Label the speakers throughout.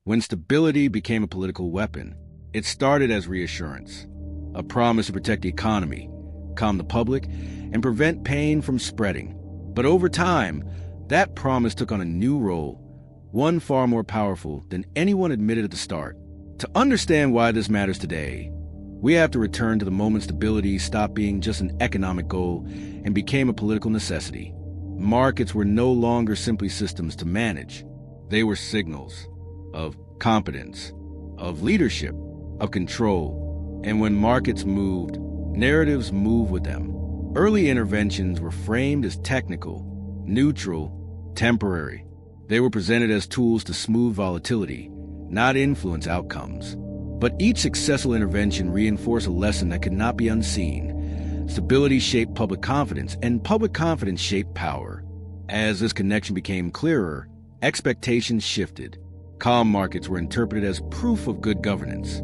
Speaker 1: When stability became a political weapon, it started as reassurance, a promise to protect the economy, calm the public, and prevent pain from spreading. But over time, that promise took on a new role, one far more powerful than anyone admitted at the start. To understand why this matters today, we have to return to the moment stability stopped being just an economic goal and became a political necessity. Markets were no longer simply systems to manage. They were signals of competence, of leadership, of control. And when markets moved, narratives moved with them. Early interventions were framed as technical, neutral, temporary. They were presented as tools to smooth volatility, not influence outcomes. But each successful intervention reinforced a lesson that could not be unseen. Stability shaped public confidence, and public confidence shaped power. As this connection became clearer, expectations shifted. Calm markets were interpreted as proof of good governance.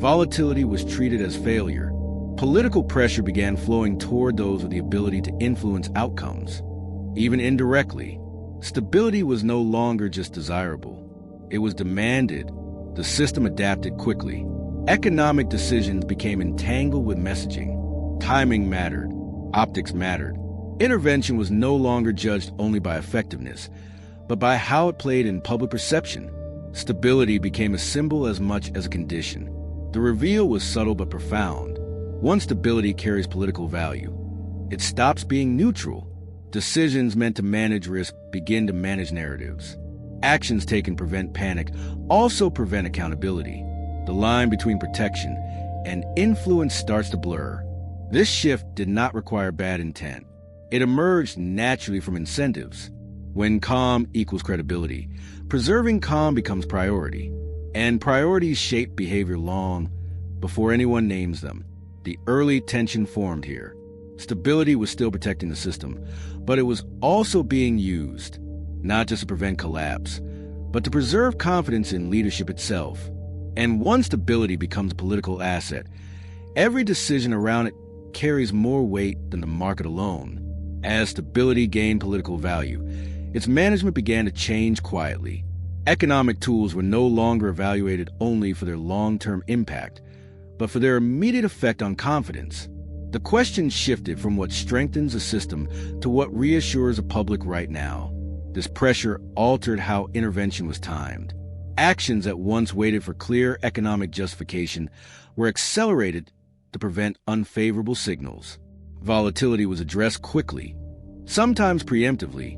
Speaker 1: Volatility was treated as failure. Political pressure began flowing toward those with the ability to influence outcomes. Even indirectly, stability was no longer just desirable. It was demanded. The system adapted quickly. Economic decisions became entangled with messaging. Timing mattered. Optics mattered. Intervention was no longer judged only by effectiveness, but by how it played in public perception. Stability became a symbol as much as a condition. The reveal was subtle but profound. Once stability carries political value, it stops being neutral. Decisions meant to manage risk begin to manage narratives. Actions taken prevent panic, also prevent accountability. The line between protection and influence starts to blur. This shift did not require bad intent. It emerged naturally from incentives. When calm equals credibility, preserving calm becomes priority. And priorities shape behavior long before anyone names them. The early tension formed here. Stability was still protecting the system, but it was also being used, not just to prevent collapse, but to preserve confidence in leadership itself. And once stability becomes a political asset, every decision around it carries more weight than the market alone. As stability gained political value, its management began to change quietly. Economic tools were no longer evaluated only for their long-term impact, but for their immediate effect on confidence. The question shifted from what strengthens a system to what reassures a public right now. This pressure altered how intervention was timed. Actions that once waited for clear economic justification were accelerated to prevent unfavorable signals. Volatility was addressed quickly, sometimes preemptively,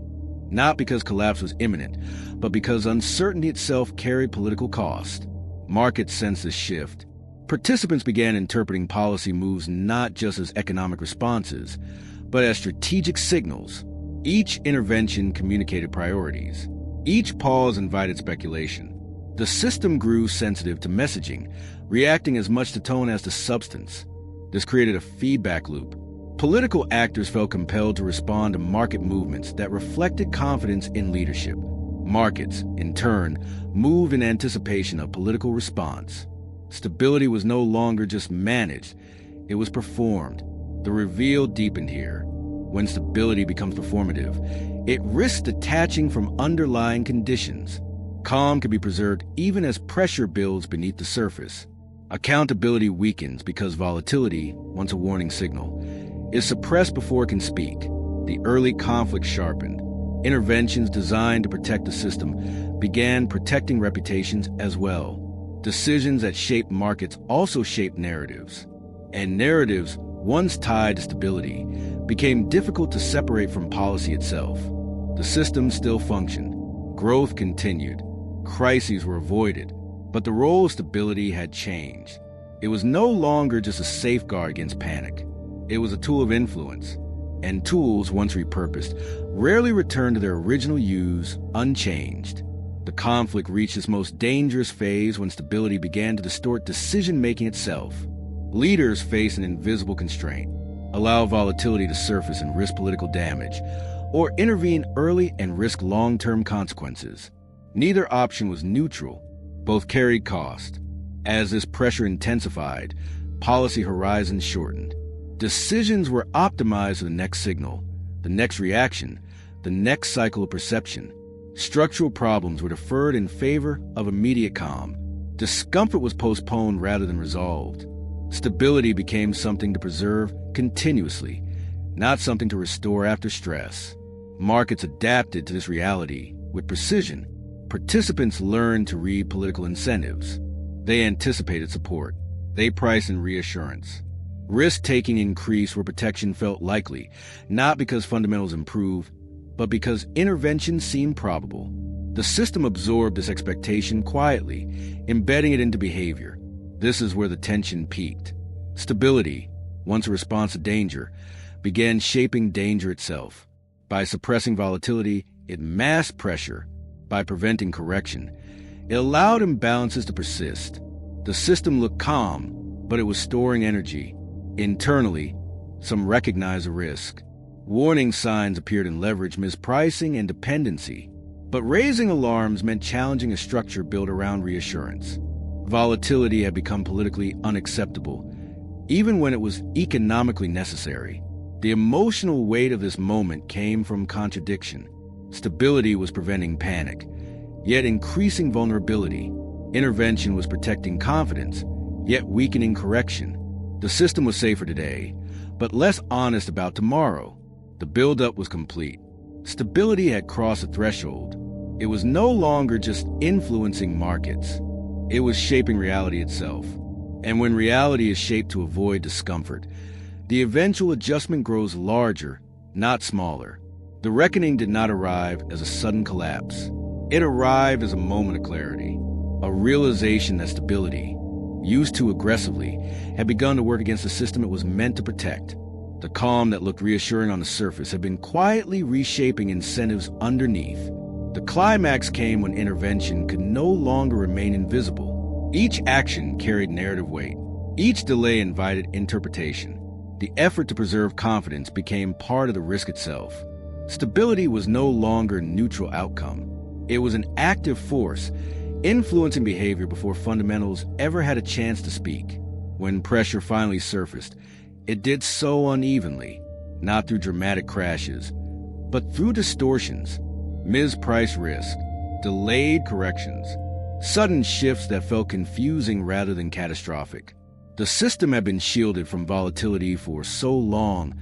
Speaker 1: not because collapse was imminent, but because uncertainty itself carried political cost. Markets sensed this shift. Participants began interpreting policy moves not just as economic responses, but as strategic signals. Each intervention communicated priorities. Each pause invited speculation. The system grew sensitive to messaging, reacting as much to tone as to substance. This created a feedback loop. Political actors felt compelled to respond to market movements that reflected confidence in leadership. Markets, in turn, moved in anticipation of political response. Stability was no longer just managed, it was performed. The reveal deepened here. When stability becomes performative, it risks detaching from underlying conditions. Calm can be preserved even as pressure builds beneath the surface. Accountability weakens because volatility, once a warning signal, is suppressed before it can speak. The early conflict sharpened. Interventions designed to protect the system began protecting reputations as well. Decisions that shaped markets also shaped narratives. And narratives, once tied to stability, became difficult to separate from policy itself. The system still functioned. Growth continued. Crises were avoided. But the role of stability had changed. It was no longer just a safeguard against panic. It was a tool of influence. And tools, once repurposed, rarely returned to their original use unchanged. The conflict reached its most dangerous phase when stability began to distort decision-making itself. Leaders faced an invisible constraint: allow volatility to surface and risk political damage, or intervene early and risk long-term consequences. Neither option was neutral. Both carried cost. As this pressure intensified, policy horizons shortened. Decisions were optimized for the next signal, the next reaction, the next cycle of perception. Structural problems were deferred in favor of immediate calm. Discomfort was postponed rather than resolved. Stability became something to preserve continuously, not something to restore after stress. Markets adapted to this reality with precision. Participants learned to read political incentives. They anticipated support. They priced in reassurance. Risk-taking increased where protection felt likely, not because fundamentals improved, but because intervention seemed probable. The system absorbed this expectation quietly, embedding it into behavior. This is where the tension peaked. Stability, once a response to danger, began shaping danger itself. By suppressing volatility, it masked pressure. By preventing correction, it allowed imbalances to persist. The system looked calm, but it was storing energy. Internally, some recognized a risk. Warning signs appeared in leverage, mispricing, and dependency. But raising alarms meant challenging a structure built around reassurance. Volatility had become politically unacceptable, even when it was economically necessary. The emotional weight of this moment came from contradiction. Stability was preventing panic, yet increasing vulnerability. Intervention was protecting confidence, yet weakening correction. The system was safer today, but less honest about tomorrow. The buildup was complete. Stability had crossed a threshold. It was no longer just influencing markets. It was shaping reality itself. And when reality is shaped to avoid discomfort, the eventual adjustment grows larger, not smaller. The reckoning did not arrive as a sudden collapse. It arrived as a moment of clarity, a realization that stability, used too aggressively, had begun to work against the system it was meant to protect. The calm that looked reassuring on the surface had been quietly reshaping incentives underneath. The climax came when intervention could no longer remain invisible. Each action carried narrative weight. Each delay invited interpretation. The effort to preserve confidence became part of the risk itself. Stability was no longer a neutral outcome. It was an active force, influencing behavior before fundamentals ever had a chance to speak. When pressure finally surfaced, it did so unevenly, not through dramatic crashes, but through distortions, mispriced risk, delayed corrections, sudden shifts that felt confusing rather than catastrophic. The system had been shielded from volatility for so long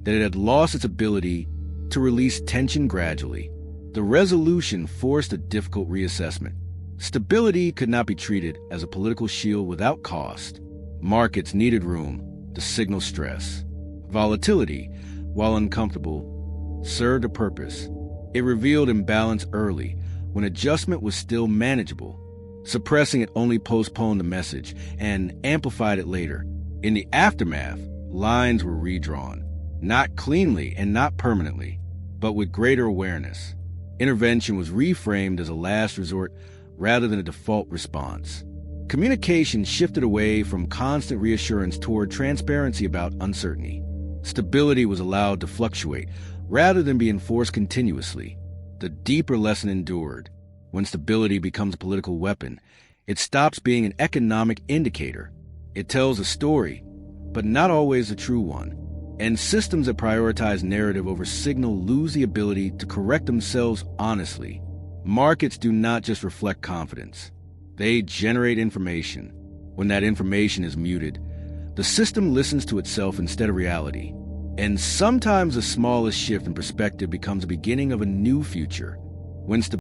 Speaker 1: that it had lost its ability to release tension gradually. The resolution forced a difficult reassessment. Stability could not be treated as a political shield without cost. Markets needed room to signal stress. Volatility, while uncomfortable, served a purpose. It revealed imbalance early, when adjustment was still manageable. Suppressing it only postponed the message and amplified it later. In the aftermath, lines were redrawn, not cleanly and not permanently, but with greater awareness. Intervention was reframed as a last resort rather than a default response. Communication shifted away from constant reassurance toward transparency about uncertainty. Stability was allowed to fluctuate rather than be enforced continuously. The deeper lesson endured. When stability becomes a political weapon, it stops being an economic indicator. It tells a story, but not always a true one. And systems that prioritize narrative over signal lose the ability to correct themselves honestly. Markets do not just reflect confidence. They generate information. When that information is muted, the system listens to itself instead of reality. And sometimes the smallest shift in perspective becomes the beginning of a new future. When